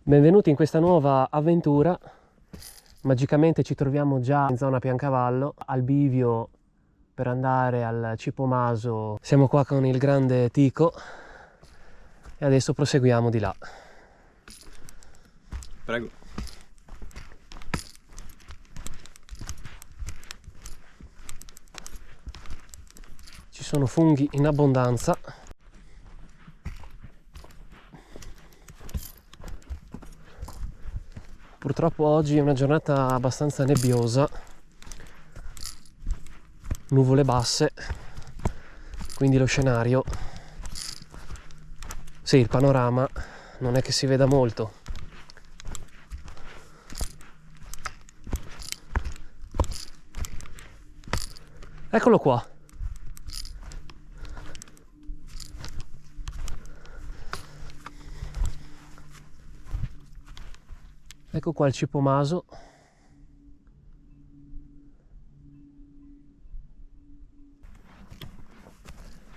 Benvenuti in questa nuova avventura. Magicamente ci troviamo già in zona Piancavallo, al bivio per andare al Cipo Maso. Siamo qua con il grande Tico e adesso proseguiamo di là. Prego. Ci sono funghi in abbondanza. Purtroppo oggi è una giornata abbastanza nebbiosa, nuvole basse, quindi lo scenario, sì, il panorama non è che si veda molto. Eccolo qua. Ecco qua il Cipo Maso.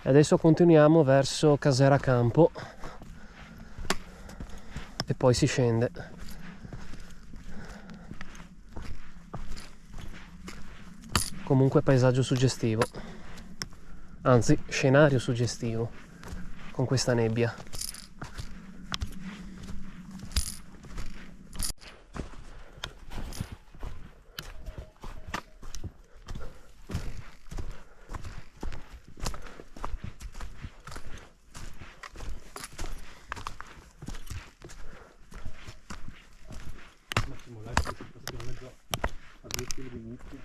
E adesso continuiamo verso Casera Campo e poi si scende. Comunque paesaggio suggestivo, anzi scenario suggestivo con questa nebbia. A 2 kg di inizio.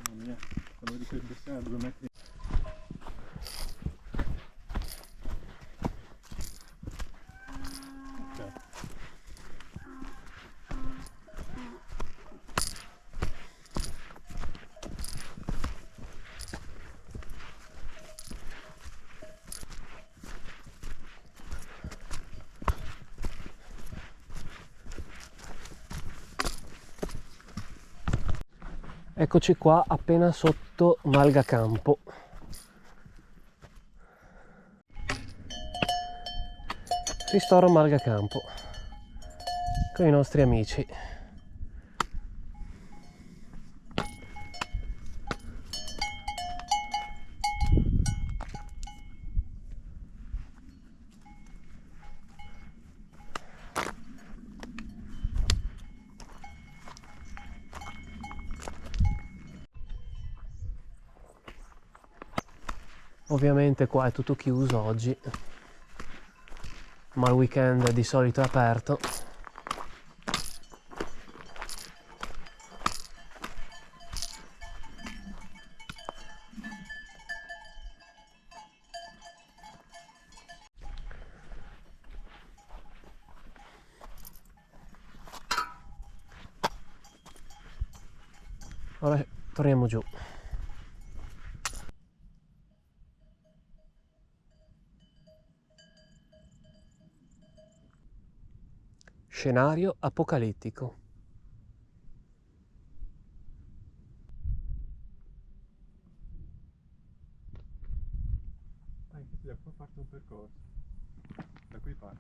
Mamma mia, quando vedi quel bestiame a 2 metri. Ok. Eccoci qua appena sotto Malgacampo. Ristoro Malgacampo con i nostri amici. Ovviamente qua è tutto chiuso oggi, ma il weekend di solito è aperto. Ora torniamo giù. Scenario apocalittico. Infatti da qua parte un percorso. Da qui parte.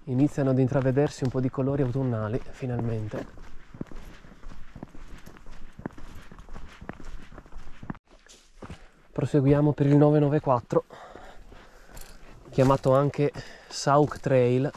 Iniziano ad intravedersi un po' di colori autunnali, finalmente. Proseguiamo per il 994, chiamato anche Sauk Trail.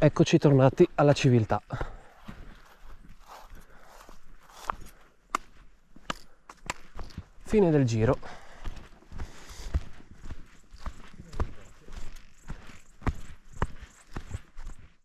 Eccoci tornati alla civiltà. Fine del giro.